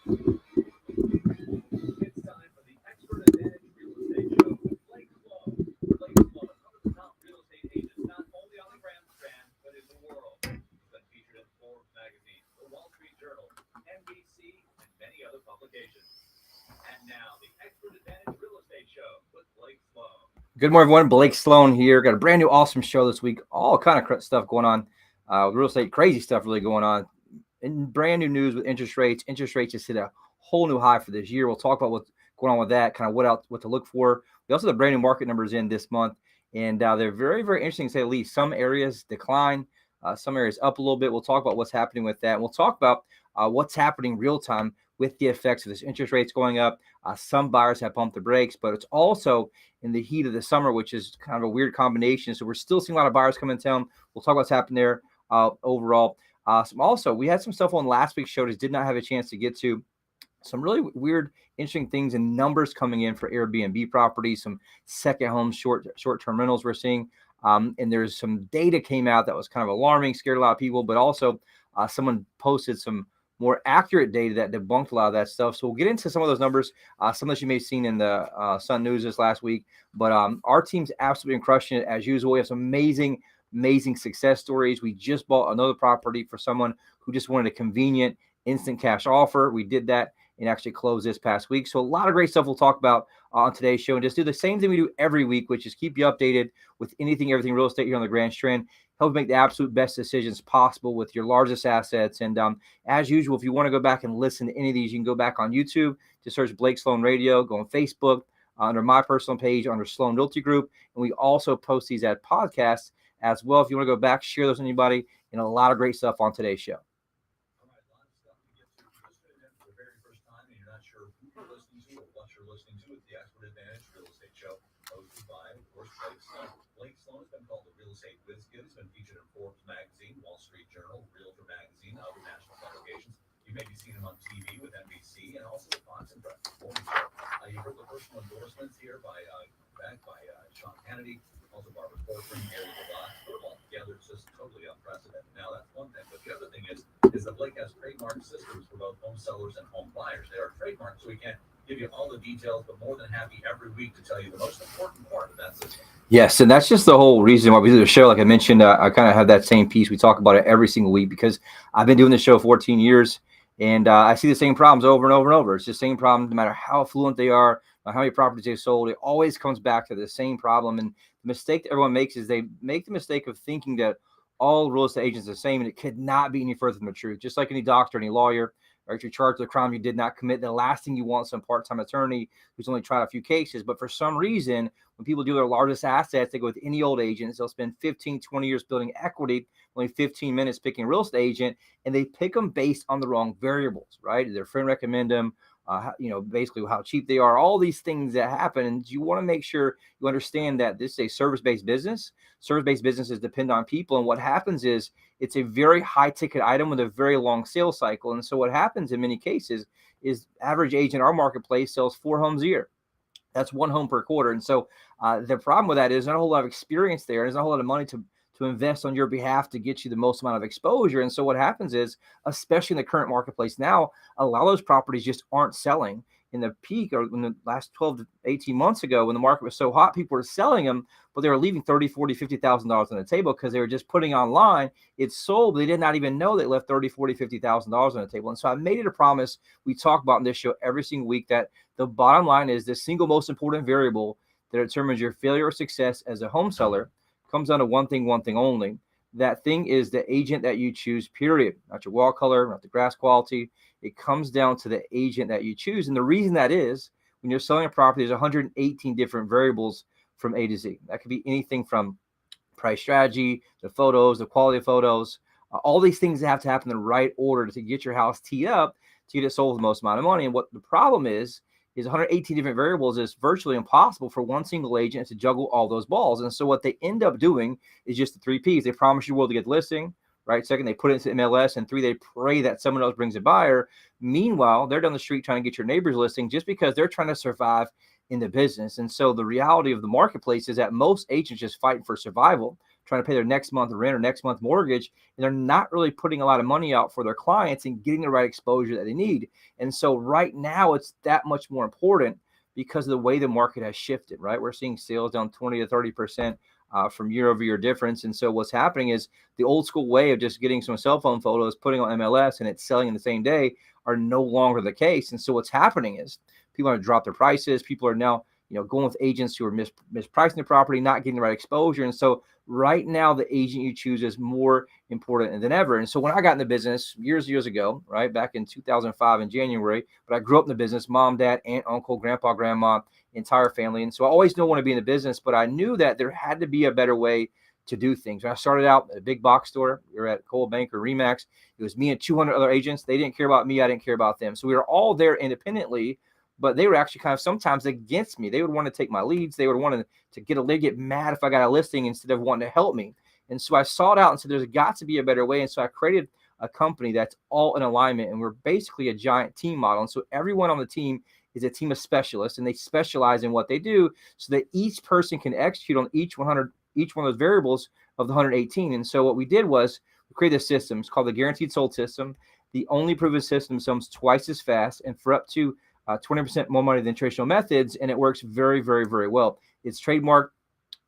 It's time for the Expert Advantage Real Estate Show with Blake Sloan. Blake Sloan, one of the top real estate agents, not only on the Grand Strand, but in the world. He's been featured in Forbes magazine, the Wall Street Journal, NBC, and many other publications. And now, the Expert Advantage Real Estate Show with Blake Sloan. Good morning, everyone. Blake Sloan here. Got a brand new awesome show this week. All kind of stuff going on. Real estate, crazy stuff really going on. And brand new news with interest rates. Interest rates just hit a whole new high for this year. We'll talk about what's going on with that, kind of what to look for. We also have the brand new market numbers in this month, and they're very, very interesting to say the least. Some areas decline, some areas up a little bit. We'll talk about what's happening with that. And we'll talk about what's happening real time with the effects of this interest rates going up. Some buyers have pumped the brakes, but it's also in the heat of the summer, which is kind of a weird combination. So we're still seeing a lot of buyers come in town. We'll talk about what's happening there overall. Also, we had some stuff on last week's show that did not have a chance to get to. Some really weird, interesting things and numbers coming in for Airbnb properties, some second homes, short-term rentals we're seeing. And there's some data came out that was kind of alarming, scared a lot of people, but also someone posted some more accurate data that debunked a lot of that stuff. So we'll get into some of those numbers, some that you may have seen in the Sun News this last week. But our team's absolutely been crushing it as usual. We have some amazing success stories. We just bought another property for someone who just wanted a convenient instant cash offer. We did that and actually closed this past week. So a lot of great stuff we'll talk about on today's show, and just do the same thing we do every week, which is keep you updated with everything real estate here on the Grand Strand. Help make the absolute best decisions possible with your largest assets. And as usual, if you want to go back and listen to any of these, you can go back on YouTube, just search Blake Sloan Radio, go on Facebook, under my personal page, under Sloan Realty Group. And we also post these as podcasts as well. If you want to go back, share those with anybody, and a lot of great stuff on today's show. All right, a lot of stuff to get to. Just tuning in for the very first time and you're not sure who you're listening to or what you're listening to, it's the Expert Advantage Real Estate Show, hosted by, of course, Blake Sloan. Blake Sloan has been called the Real Estate Whiz Kid. He's been featured in Forbes magazine, Wall Street Journal, Realtor magazine, other national publications. You may be seeing him on TV with NBC and also with Fox and Press. You heard the personal endorsements here by Sean Hannity, also Barbara Corcoran, Gary Ballot. Put them all together. It's just totally unprecedented. Now, that's one thing. But the other thing is that Blake has trademark systems for both home sellers and home buyers. They are trademarked, so we can't give you all the details, but more than happy every week to tell you the most important part of that system. Yes, and that's just the whole reason why we do the show. Like I mentioned, I kind of have that same piece. We talk about it every single week because I've been doing this show 14 years, and I see the same problems over and over and over. It's the same problem no matter how affluent they are, or how many properties they've sold. It always comes back to the same problem. And the mistake that everyone makes is they make the mistake of thinking that all real estate agents are the same, and it could not be any further from the truth. Just like any doctor, any lawyer, or if you're charged with a crime you did not commit, the last thing you want is some part-time attorney who's only tried a few cases. But for some reason, when people do their largest assets, they go with any old agents. They'll spend 15, 20 years building equity, only 15 minutes picking a real estate agent, and they pick them based on the wrong variables, right? Their friend recommend them, basically how cheap they are, all these things that happen. And you want to make sure you understand that this is a service-based business. Service-based businesses depend on people. And what happens is it's a very high ticket item with a very long sales cycle. And so what happens in many cases is average agent in our marketplace sells 4 homes a year. That's 1 home per quarter. And so the problem with that is not a whole lot of experience there. There's not a whole lot of money to invest on your behalf to get you the most amount of exposure. And so what happens is, especially in the current marketplace now, a lot of those properties just aren't selling. In the peak, or in the last 12 to 18 months ago, when the market was so hot, people were selling them, but they were leaving $30,000, $40,000, $50,000 on the table because they were just putting online. It sold. They did not even know they left $30,000, $40,000, $50,000 on the table. And so I made it a promise we talk about in this show every single week that the bottom line is the single most important variable that determines your failure or success as a home seller comes down to one thing only. That thing is the agent that you choose, period. Not your wall color, not the grass quality. It comes down to the agent that you choose. And the reason that is, when you're selling a property, there's 118 different variables from A to Z. That could be anything from price strategy, the photos, the quality of photos, all these things that have to happen in the right order to get your house teed up to get it sold for the most amount of money. And what the problem is 118 different variables is virtually impossible for one single agent to juggle all those balls. And so what they end up doing is just the 3 Ps. They promise you will to get the listing, right? Second, they put it into MLS, and 3, they pray that someone else brings a buyer. Meanwhile, they're down the street trying to get your neighbor's listing just because they're trying to survive in the business. And so the reality of the marketplace is that most agents just fighting for survival, trying to pay their next month rent or next month mortgage, and they're not really putting a lot of money out for their clients and getting the right exposure that they need. And so right now it's that much more important because of the way the market has shifted, right? We're seeing sales down 20 to 30% from year over year difference. And so what's happening is the old school way of just getting some cell phone photos, putting on MLS and it's selling in the same day are no longer the case. And so what's happening is people are drop their prices. People are now, going with agents who are mispricing the property, not getting the right exposure. And so right now, the agent you choose is more important than ever. And so when I got in the business years ago, right, back in 2005 in January, but I grew up in the business, mom, dad, aunt, uncle, grandpa, grandma, entire family. And so I always knew I want to be in the business, but I knew that there had to be a better way to do things. When I started out at a big box store, we were at Coldwell Banker, Remax. It was me and 200 other agents. They didn't care about me. I didn't care about them. So we were all there independently, but they were actually kind of sometimes against me. They would want to take my leads. They would want to get mad if I got a listing instead of wanting to help me. And so I sought out and said, there's got to be a better way. And so I created a company that's all in alignment. And we're basically a giant team model. And so everyone on the team is a team of specialists, and they specialize in what they do so that each person can execute on each one of those variables of the 118. And so what we did was we created a system. It's called the Guaranteed Sold System. The only proven system sells twice as fast and for up to 20% more money than traditional methods, and it works very, very, very well. It's trademarked,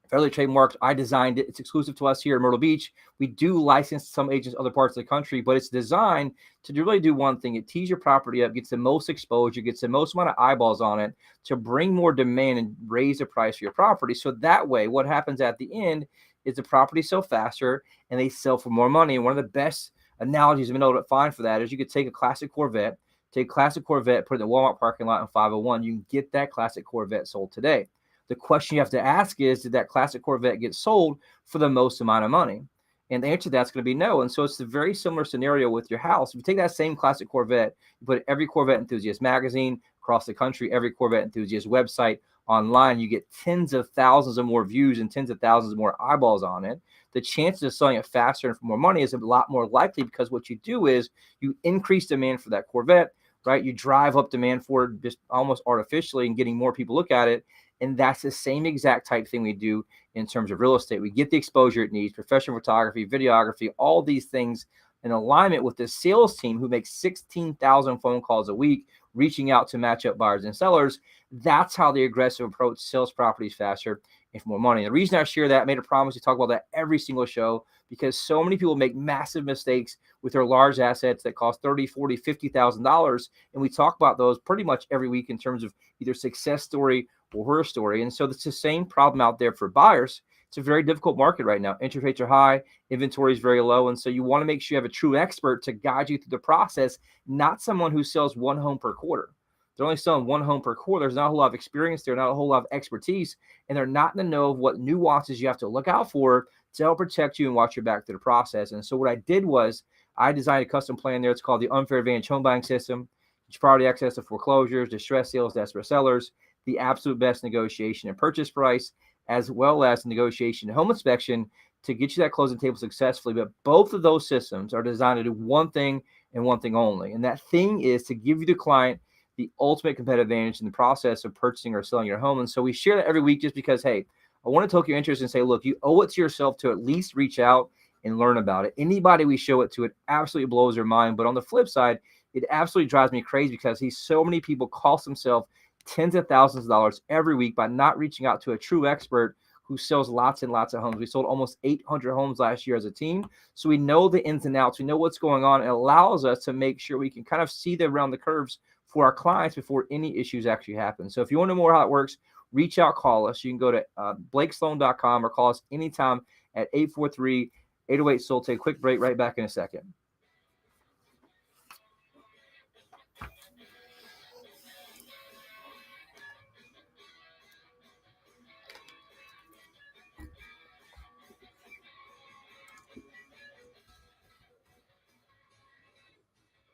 fairly trademarked. I designed it. It's exclusive to us here in Myrtle Beach. We do license some agents in other parts of the country, but it's designed to really do one thing. It tees your property up, gets the most exposure, gets the most amount of eyeballs on it to bring more demand and raise the price for your property. So that way, what happens at the end is the property sell faster and they sell for more money. And one of the best analogies I've been able to find for that is you could take a classic Corvette, put it in the Walmart parking lot in 501. You can get that classic Corvette sold today. The question you have to ask is, did that classic Corvette get sold for the most amount of money? And the answer to that's going to be no. And so it's a very similar scenario with your house. If you take that same classic Corvette, you put every Corvette enthusiast magazine across the country, every Corvette enthusiast website online, you get tens of thousands of more views and tens of thousands of more eyeballs on it. The chances of selling it faster and for more money is a lot more likely, because what you do is you increase demand for that Corvette, right? You drive up demand for it just almost artificially and getting more people look at it. And that's the same exact type thing we do in terms of real estate. We get the exposure it needs, professional photography, videography, all these things in alignment with the sales team who makes 16,000 phone calls a week, reaching out to match up buyers and sellers. That's how the aggressive approach sells properties faster and for more money. The reason I share that, I made a promise to talk about that every single show, because so many people make massive mistakes with their large assets that cost $30,000, $40,000, $50,000. And we talk about those pretty much every week in terms of either success story or horror story. And so it's the same problem out there for buyers. It's a very difficult market right now. Interest rates are high, inventory is very low. And so you want to make sure you have a true expert to guide you through the process, not someone who sells one home per quarter. They're only selling one home per quarter. There's not a whole lot of experience there, not a whole lot of expertise, and they're not in the know of what nuances you have to look out for to help protect you and watch your back through the process. And so what I did was I designed a custom plan there. It's called the Unfair Advantage Home Buying System. It's priority access to foreclosures, distress sales, desperate sellers, the absolute best negotiation and purchase price, as well as negotiation and home inspection to get you that closing table successfully. But both of those systems are designed to do one thing and one thing only. And that thing is to give you, the client, the ultimate competitive advantage in the process of purchasing or selling your home. And so we share that every week just because, hey, I want to take your interest and say, look, you owe it to yourself to at least reach out and learn about it. Anybody we show it to, it absolutely blows their mind. But on the flip side, it absolutely drives me crazy because so many people cost themselves tens of thousands of dollars every week by not reaching out to a true expert who sells lots and lots of homes. We sold almost 800 homes last year as a team. So we know the ins and outs. We know what's going on. It allows us to make sure we can kind of see around the curves for our clients before any issues actually happen. So if you want to know more how it works, reach out, call us. You can go to blakesloan.com or call us anytime at 843-808-SOLD. Take a quick break, right back in a second.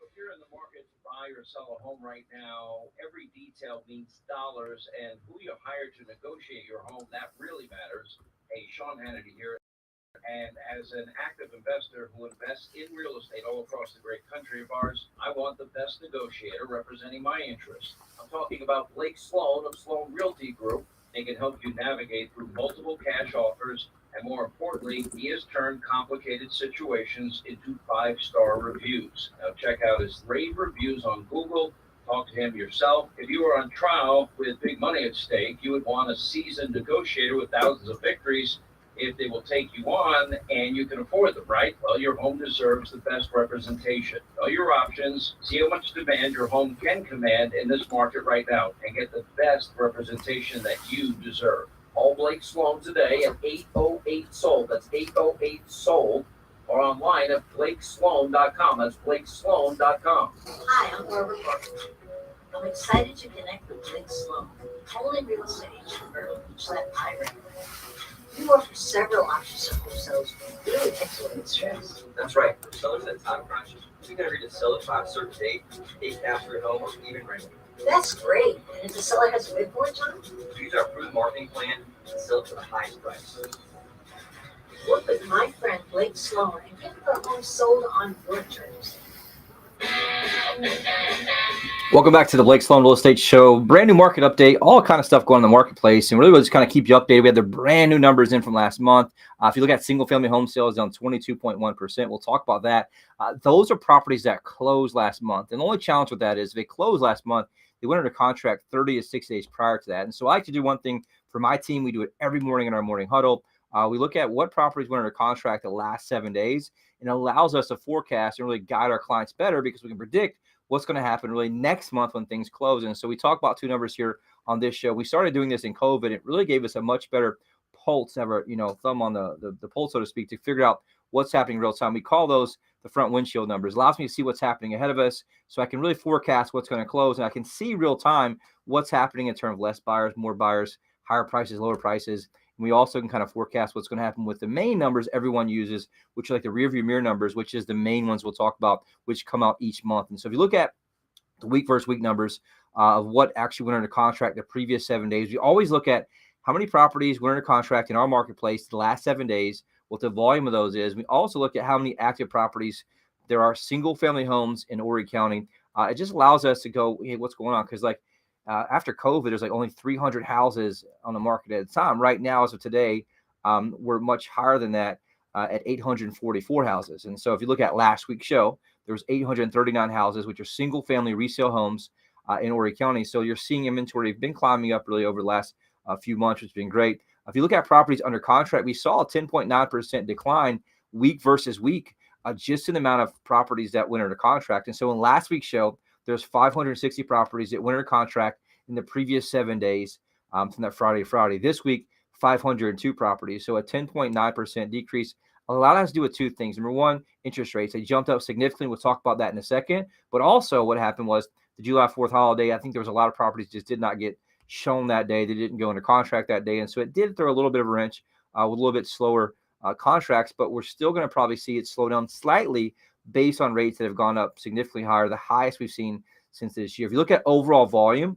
If you're in the market to buy or sell a home right now, every detail means dollars, and who you hire to negotiate your home, that really matters. Hey, Sean Hannity here. And as an active investor who invests in real estate all across the great country of ours, I want the best negotiator representing my interests. I'm talking about Blake Sloan of Sloan Realty Group. They can help you navigate through multiple cash offers, And more importantly, he has turned complicated situations into 5-star reviews. Now check out his rave reviews on Google. Talk to him yourself. If you were on trial with big money at stake, you would want a seasoned negotiator with thousands of victories. If they will take you on and you can afford them, right? Well, your home deserves the best representation. Know your options. See how much demand your home can command in this market right now and get the best representation that you deserve. Call Blake Sloan today at 808-SOLD. That's 808-SOLD. Or online at blakesloan.com. That's blakesloan.com. Hi, I'm Barbara Parker. I'm excited to connect with Blake Sloan, the only real estate agent in Myrtle Beach that I recommend. You offer several options of home sales with really excellent stress. That's right. For sellers that time crunch, you can agree to sell it by a certain date, take cash for your home, or even rent it. That's great. And if the seller has a bit more time, Use our proven marketing plan and sell it for the highest price. work with my friend Blake Sloan and get your home sold on your terms. Welcome back to the Blake Sloan Real Estate Show. Brand new market update, all kind of stuff going on in the marketplace. And really, we'll just kind of keep you updated. We had the brand new numbers in from last month. If you look at single family home sales down 22.1%, we'll talk about that. Those are properties that closed last month. And the only challenge with that is if they closed last month, they went under contract 30 to 60 days prior to that. And so I like to do one thing for my team. We do it every morning in our morning huddle. We look at what properties went under contract the last 7 days, and it allows us to forecast and really guide our clients better because we can predict what's going to happen really next month when things close. And so we talk about two numbers here on this show. We started doing this in COVID. It really gave us a much better pulse, ever, thumb on the pulse, so to speak, to figure out what's happening in real time. We call those the front windshield numbers. It allows me to see what's happening ahead of us, so I can really forecast what's going to close, and I can see real time what's happening in terms of less buyers, more buyers, higher prices, lower prices. And we also can kind of forecast what's going to happen with the main numbers everyone uses, which are like the rear view mirror numbers, which is the main ones we'll talk about, which come out each month. And so if you look at the week versus week numbers of what actually went under contract the previous 7 days, we always look at how many properties went under contract in our marketplace the last 7 days, what the volume of those is. We also look at how many active properties there are, single family homes in Horry County. It just allows us to go, hey, what's going on? Because after COVID, there's only 300 houses on the market at a time. Right now, as of today, we're much higher than that at 844 houses. And so if you look at last week's show, there was 839 houses, which are single family resale homes in Horry County. So you're seeing inventory been climbing up really over the last few months, which has been great. If you look at properties under contract, we saw a 10.9% decline week versus week, just in the amount of properties that went under contract. And so in last week's show, there's 560 properties that went under contract in the previous 7 days from that Friday to Friday. This week, 502 properties. So a 10.9% decrease. A lot has to do with two things. Number one, interest rates. They jumped up significantly. We'll talk about that in a second. But also what happened was the July 4th holiday. I think there was a lot of properties just did not get shown that day. They didn't go under contract that day. And so it did throw a little bit of a wrench with a little bit slower contracts. But we're still going to probably see it slow down slightly based on rates that have gone up significantly higher, the highest we've seen since this year. If you look at overall volume,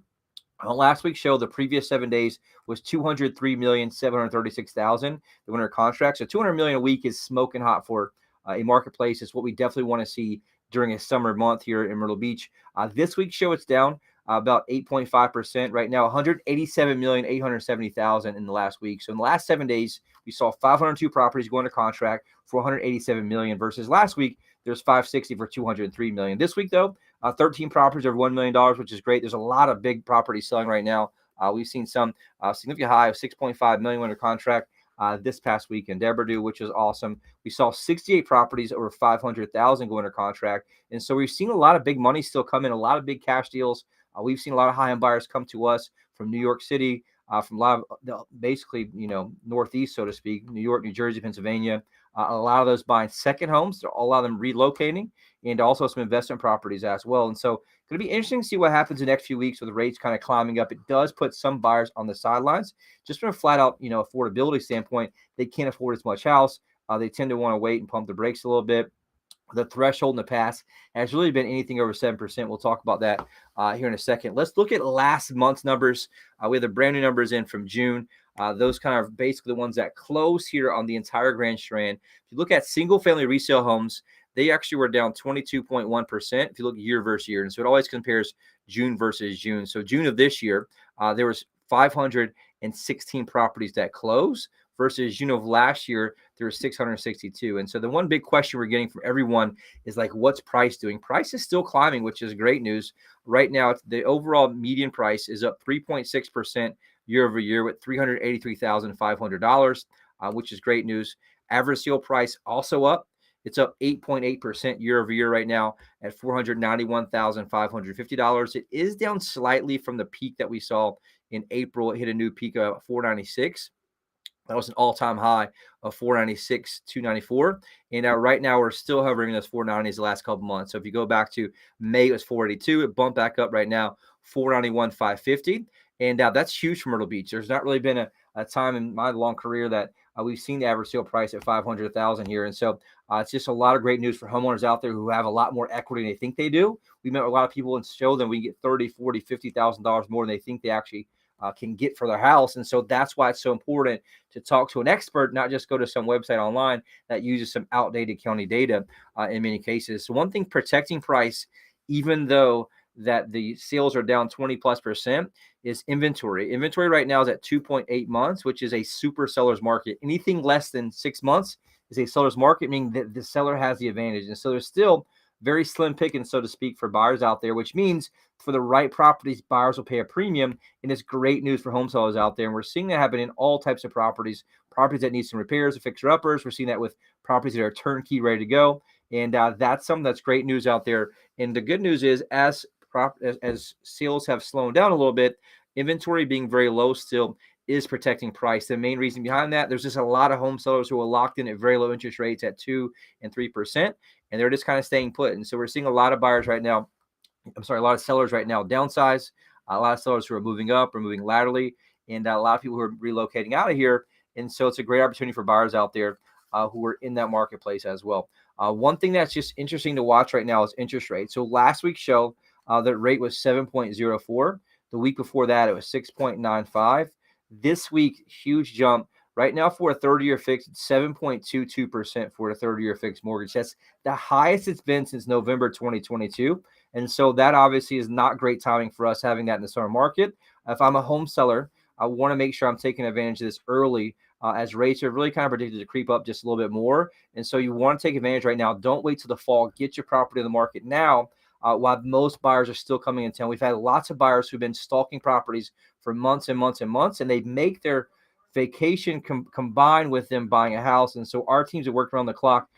on last week's show, the previous 7 days was 203,736,000 that went under contract. So 200 million a week is smoking hot for a marketplace. It's what we definitely want to see during a summer month here in Myrtle Beach. This week's show, it's down about 8.5% right now, 187,870,000 in the last week. So in the last 7 days, we saw 502 properties go under contract for 187 million versus last week, there's 560 for 203 million. This week, though, 13 properties over $1 million, which is great. There's a lot of big properties selling right now. We've seen some significant high of 6.5 million under contract this past week in Deborah, which is awesome. We saw 68 properties over 500,000 go under contract. And so we've seen a lot of big money still come in, a lot of big cash deals. We've seen a lot of high-end buyers come to us from New York City, from a lot of basically, Northeast, so to speak, New York, New Jersey, Pennsylvania. A lot of those buying second homes, a lot of them relocating, and also some investment properties as well. And so it's going to be interesting to see what happens in the next few weeks with the rates kind of climbing up. It does put some buyers on the sidelines. Just from a flat out, affordability standpoint, they can't afford as much house. They tend to want to wait and pump the brakes a little bit. The threshold in the past has really been anything over 7%. We'll talk about that here in a second. Let's look at last month's numbers. We have the brand new numbers in from June. Those kind of basically the ones that close here on the entire Grand Strand. If you look at single family resale homes, they actually were down 22.1% if you look year versus year. And so it always compares June versus June. So June of this year, there was 516 properties that closed versus last year there were 662. And so the one big question we're getting from everyone is like, what's price doing? Price is still climbing, which is great news. Right now, the overall median price is up 3.6% year over year with $383,500, which is great news. Average sale price also up. It's up 8.8% year over year right now at $491,550. It is down slightly from the peak that we saw in April. It hit a new peak of $496. That was an all-time high of $496,294. And right now we're still hovering in those 490s the last couple months. So if you go back to May, it was 482. It bumped back up right now, 491,550. And that's huge for Myrtle Beach. There's not really been a time in my long career that we've seen the average sale price at $500,000 here. And so it's just a lot of great news for homeowners out there who have a lot more equity than they think they do. We met with a lot of people and show them we get $30,000, $40,000, $50,000 more than they think they actually can get for their house. And so that's why it's so important to talk to an expert, not just go to some website online that uses some outdated county data in many cases. So one thing protecting price, even though that the sales are down 20+%, is inventory. Inventory right now is at 2.8 months, which is a super seller's market. Anything less than 6 months is a seller's market, meaning that the seller has the advantage. And so there's still very slim pickings, so to speak, for buyers out there, which means for the right properties, buyers will pay a premium. And it's great news for home sellers out there. And we're seeing that happen in all types of properties that need some repairs, fixer-uppers. We're seeing that with properties that are turnkey, ready to go. And that's something that's great news out there. And the good news is as sales have slowed down a little bit, inventory being very low still is protecting price. The main reason behind that, there's just a lot of home sellers who are locked in at very low interest rates at 2 and 3%, and they're just kind of staying put. And so we're seeing a lot of buyers right now, a lot of sellers right now downsize, a lot of sellers who are moving up or moving laterally, and a lot of people who are relocating out of here. And so it's a great opportunity for buyers out there who are in that marketplace as well. One thing that's just interesting to watch right now is interest rates. So last week's show, the rate was 7.04. The week before that, it was 6.95. This week, huge jump. Right now for a 30-year fixed, it's 7.22% for a 30-year fixed mortgage. That's the highest it's been since November 2022. And so that obviously is not great timing for us having that in the summer market. If I'm a home seller, I want to make sure I'm taking advantage of this early as rates are really kind of predicted to creep up just a little bit more. And so you want to take advantage right now. Don't wait till the fall. Get your property in the market now while most buyers are still coming in town. We've had lots of buyers who've been stalking properties for months and months and months, and they make their vacation combined with them buying a house. And so our teams have worked around the clock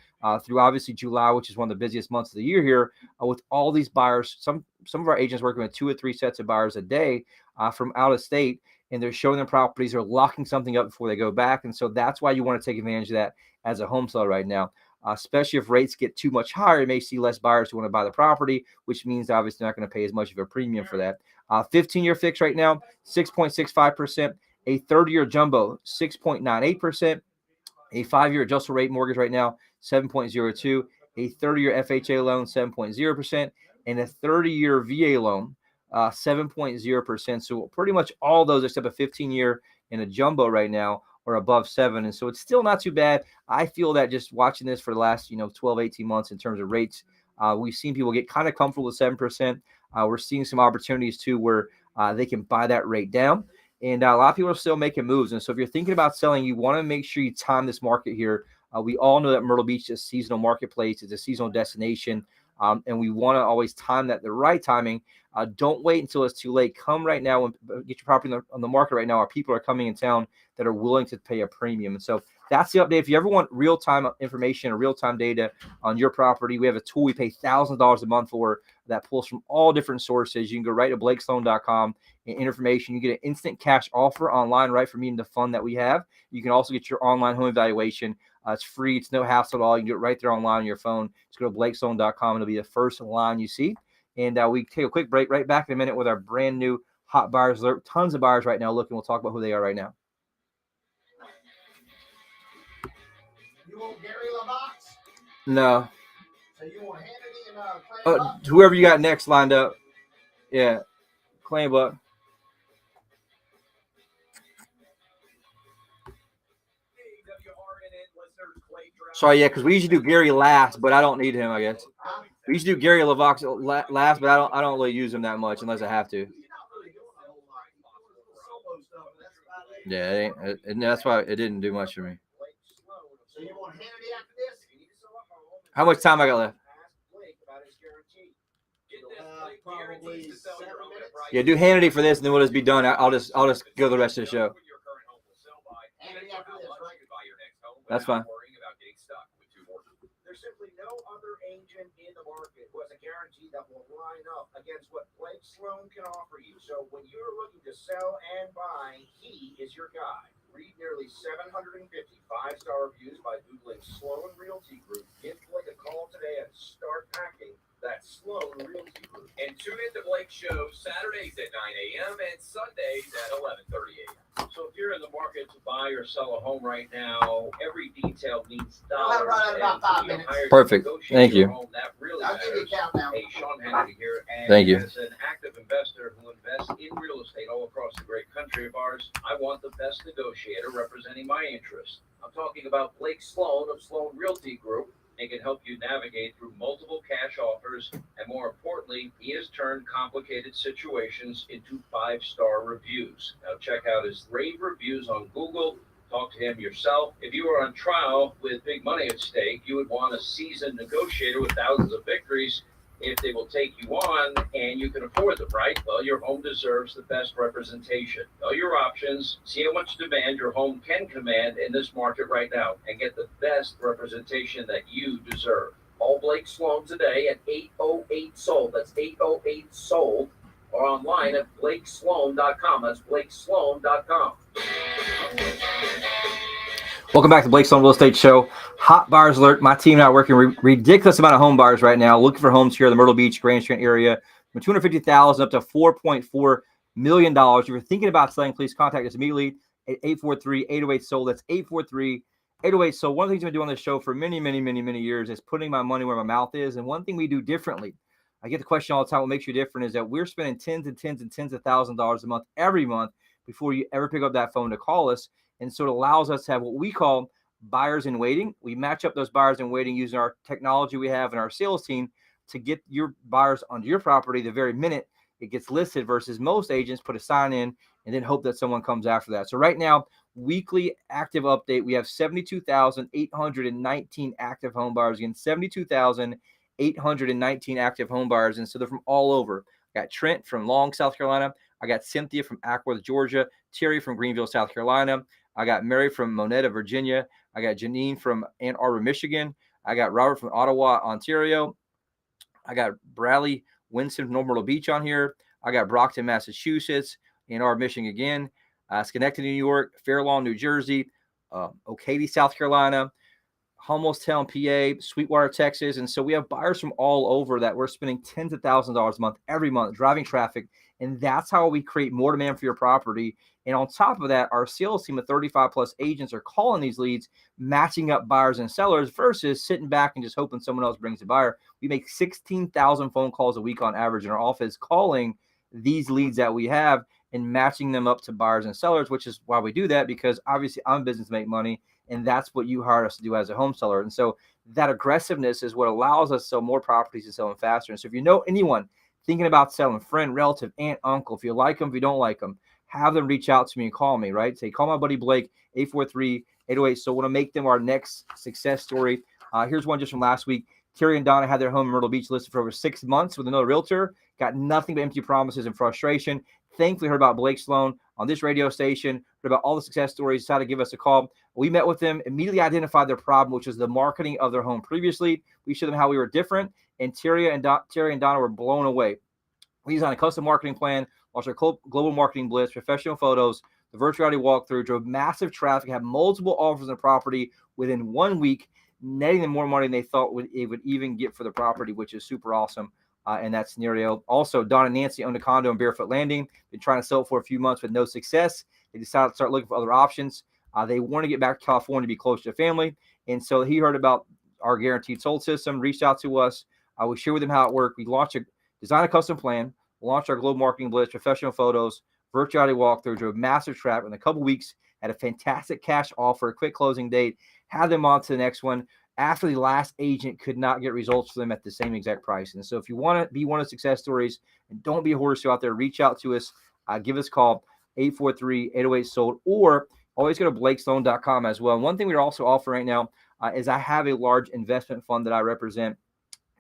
through obviously July, which is one of the busiest months of the year here, with all these buyers. Some of our agents working with 2 or 3 sets of buyers a day from out of state, and they're showing them properties or locking something up before they go back. And so that's why you want to take advantage of that as a home seller right now. Especially if rates get too much higher, you may see less buyers who want to buy the property, which means obviously not going to pay as much of a premium for that. 15-year fix right now, 6.65%. A 30-year jumbo, 6.98%. A 5-year adjustable rate mortgage right now, 7.02%. A 30-year FHA loan, 7.0%. And a 30-year VA loan, 7.0%. So pretty much all those except a 15-year and a jumbo right now are above 7. And so it's still not too bad. I feel that just watching this for the last 12, 18 months in terms of rates, we've seen people get kind of comfortable with 7%. We're seeing some opportunities too where they can buy that rate down. And a lot of people are still making moves. And so if you're thinking about selling, you want to make sure you time this market here. We all know that Myrtle Beach is a seasonal marketplace. It's a seasonal destination. And we want to always time that the right timing. Don't wait until it's too late. Come right now and get your property on the market right now. Our people are coming in town that are willing to pay a premium. And so that's the update. If you ever want real-time information or real-time data on your property, we have a tool we pay $1,000 a month for that pulls from all different sources. You can go right to blakesloan.com and information. You get an instant cash offer online right from me in the fund that we have. You can also get your online home evaluation. It's free. It's no hassle at all. You can do it right there online on your phone. Just go to blakesloan.com. It'll be the first line you see. And we take a quick break. Right back in a minute with our brand new hot buyers alert. Tons of buyers right now looking. We'll talk about who they are right now. You want Gary LaBox? No. So you want Hannity and Whoever you got next lined up. Yeah. Claim Buck. Sorry, yeah, because we usually do Gary last, but I don't need him, I guess. We usually do Gary LaVox last, but I don't really use him that much unless I have to. Yeah, and that's why it didn't do much for me. So you want Hannity after this? How much time I got left? Probably 7 minutes. Yeah, do Hannity for this, and then we'll just be done. I'll just go the rest of the show. Hannity after this, right? That's fine. There's simply no other agent in the market who has a guarantee that will line up against what Blake Sloan can offer you. So when you're looking to sell and buy, he is your guy. Read nearly 750 five-star reviews by Googling Sloan Realty Group. Give Blake a call today and start packing. That's Sloan Realty Group. And tune in to Blake's show Saturdays at 9 a.m. and Sundays at 11:30 a.m. So if you're in the market to buy or sell a home right now, every detail means I'll have dollars. right at about 5 And we minutes. hired to Perfect. negotiate Thank your you. home. That really I'll give you a matters. countdown. Hey, Sean Hannity here, and Thank you. as an active investor who invests in real estate all across the great country of ours, I want the best negotiator representing my interests. I'm talking about Blake Sloan of Sloan Realty Group. He can help you navigate through multiple cash offers, and more importantly, he has turned complicated situations into five-star reviews. Now check out his rave reviews on Google. Talk to him yourself. If you are on trial with big money at stake, you would want a seasoned negotiator with thousands of victories. If they will take you on and you can afford them, right? Well, your home deserves the best representation. Know your options, see how much demand your home can command in this market right now, and get the best representation that you deserve. Call Blake Sloan today at 808-SOLD. That's 808-SOLD. Or online at blakesloan.com. That's blakesloan.com. Welcome back to Blake Sloan Real Estate Show. Hot buyers alert. My team and I are working ridiculous amount of home buyers right now, looking for homes here in the Myrtle Beach, Grand Strand area, from $250,000 up to $4.4 million. If you're thinking about selling, please contact us immediately at 843-808-SOLD. That's 843-808-SOLD. One of the things I've been doing on this show for many, many, many, many years is putting my money where my mouth is. And one thing we do differently, I get the question all the time, what makes you different, is that we're spending tens and tens and tens of thousands of dollars a month every month before you ever pick up that phone to call us. And so it allows us to have what we call buyers in waiting. We match up those buyers in waiting using our technology we have in our sales team to get your buyers onto your property the very minute it gets listed, versus most agents put a sign in and then hope that someone comes after that. So right now, weekly active update, we have 72,819 active home buyers. Again, 72,819 active home buyers. And so they're from all over. I got Trent from Long, South Carolina. I got Cynthia from Ackworth, Georgia. Terry from Greenville, South Carolina. I got Mary from Monetta, Virginia. I got Janine from Ann Arbor, Michigan. I got Robert from Ottawa, Ontario. I got Bradley Winston from North Myrtle Beach on here. I got Brockton, Massachusetts. Ann Arbor, Michigan again. Schenectady, New York. Fair Lawn, New Jersey. Ocady, South Carolina. Hummelstown, PA. Sweetwater, Texas. And so we have buyers from all over that we're spending tens of thousands of dollars a month every month driving traffic. And that's how we create more demand for your property. And on top of that, our sales team of 35 plus agents are calling these leads, matching up buyers and sellers versus sitting back and just hoping someone else brings a buyer. We make 16,000 phone calls a week on average in our office, calling these leads that we have and matching them up to buyers and sellers, which is why we do that, because obviously I'm in business to make money. And that's what you hired us to do as a home seller. And so that aggressiveness is what allows us to sell more properties and sell them faster. And so if you know anyone thinking about selling, friend, relative, aunt, uncle, if you like them, if you don't like them, have them reach out to me and call me, right? Say, call my buddy Blake, 843-808. So I want to make them our next success story. Here's one just from last week. Terry and Donna had their home in Myrtle Beach listed for over 6 months with another realtor. Got nothing but empty promises and frustration. Thankfully heard about Blake Sloan on this radio station, heard about all the success stories, decided to give us a call. We met with them, immediately identified their problem, which was the marketing of their home previously. We showed them how we were different, and Terry and Donna were blown away. We designed a custom marketing plan, launched our global marketing blitz, professional photos, the virtual reality walkthrough, drove massive traffic, had multiple offers on the property within 1 week, netting them more money than they thought it would even get for the property, which is super awesome in that scenario. Also, Don and Nancy owned a condo in Barefoot Landing. Been trying to sell it for a few months with no success. They decided to start looking for other options. They want to get back to California to be close to family. And so he heard about our guaranteed sold system, reached out to us. We shared with him how it worked. We designed a custom plan, launched our global marketing blitz, professional photos, virtual reality walkthrough, drove massive traffic in a couple weeks, had a fantastic cash offer, quick closing date, had them on to the next one after the last agent could not get results for them at the same exact price. And so if you want to be one of the success stories, and don't be a horse show out there, reach out to us, give us a call, 843-808-SOLD, or always go to blakesloan.com as well. And one thing we're also offering right now is I have a large investment fund that I represent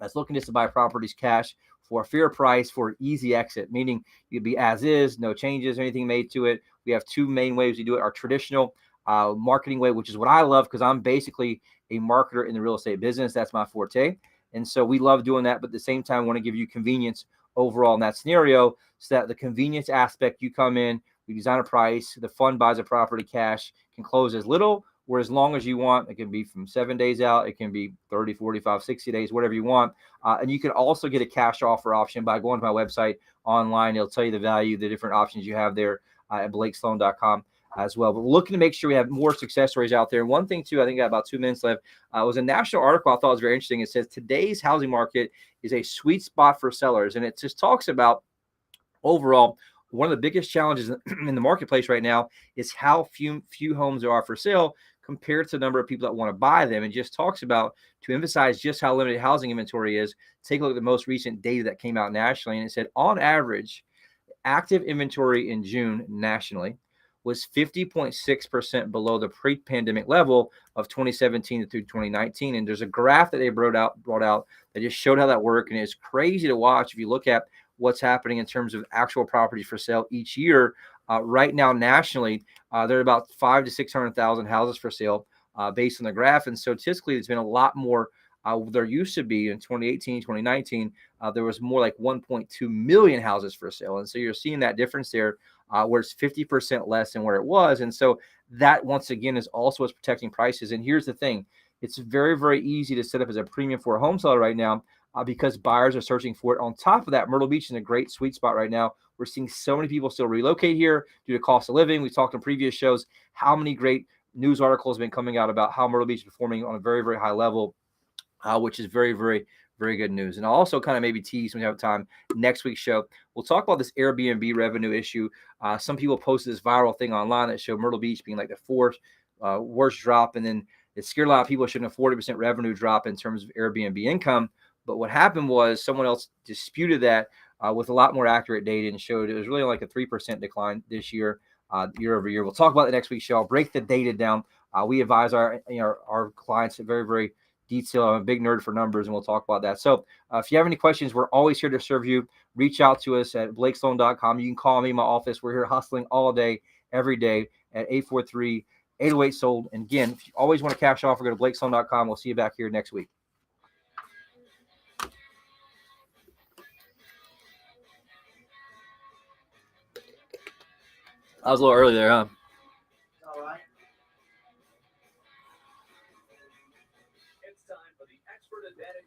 that's looking just to buy properties cash for a fair price for an easy exit, meaning you'd be as is, no changes, anything made to it. We have two main ways we do it. Our traditional marketing way, which is what I love because I'm basically a marketer in the real estate business. That's my forte. And so we love doing that, but at the same time, want to give you convenience overall in that scenario so that the convenience aspect, you come in, we design a price, the fund buys a property cash, can close as little or as long as you want. It can be from 7 days out. It can be 30, 45, 60 days, whatever you want. And you can also get a cash offer option by going to my website online. It'll tell you the value, the different options you have there at blakesloan.com as well. But we're looking to make sure we have more success stories out there. And one thing too, I think I got about 2 minutes left, was a national article I thought was very interesting. It says today's housing market is a sweet spot for sellers. And it just talks about overall, one of the biggest challenges in the marketplace right now is how few homes there are for sale compared to the number of people that want to buy them. And just talks about, to emphasize just how limited housing inventory is, take a look at the most recent data that came out nationally. And it said on average, active inventory in June nationally was 50.6% below the pre-pandemic level of 2017 through 2019. And there's a graph that they brought out that just showed how that worked. And it's crazy to watch if you look at what's happening in terms of actual properties for sale each year. Right now, nationally, there are about 500,000 to 600,000 houses for sale based on the graph. And statistically, there's been a lot more. There used to be in 2018, 2019, there was more like 1.2 million houses for sale. And so you're seeing that difference there where it's 50% less than where it was. And so that, once again, is also what's protecting prices. And here's the thing. It's very, very easy to set up as a premium for a home seller right now because buyers are searching for it. On top of that, Myrtle Beach is in a great sweet spot right now. We're seeing so many people still relocate here due to cost of living. We talked in previous shows how many great news articles have been coming out about how Myrtle Beach is performing on a very, very high level, which is very, very, very good news. And I'll also kind of maybe tease when we have time next week's show. We'll talk about this Airbnb revenue issue. Some people posted this viral thing online that showed Myrtle Beach being like the fourth worst drop. And then it scared a lot of people, showing a 40% revenue drop in terms of Airbnb income. But what happened was someone else disputed that with a lot more accurate data and showed it was really like a 3% decline this year, year over year. We'll talk about the next week's show. I'll break the data down. We advise our clients very, very detailed. I'm a big nerd for numbers, and we'll talk about that. So if you have any questions, we're always here to serve you. Reach out to us at blakesloan.com. You can call me in my office. We're here hustling all day, every day at 843-808-SOLD. And again, if you always want a cash offer, go to blakesloan.com. We'll see you back here next week. I was a little early there, huh? All right. It's time for the Expert Advantage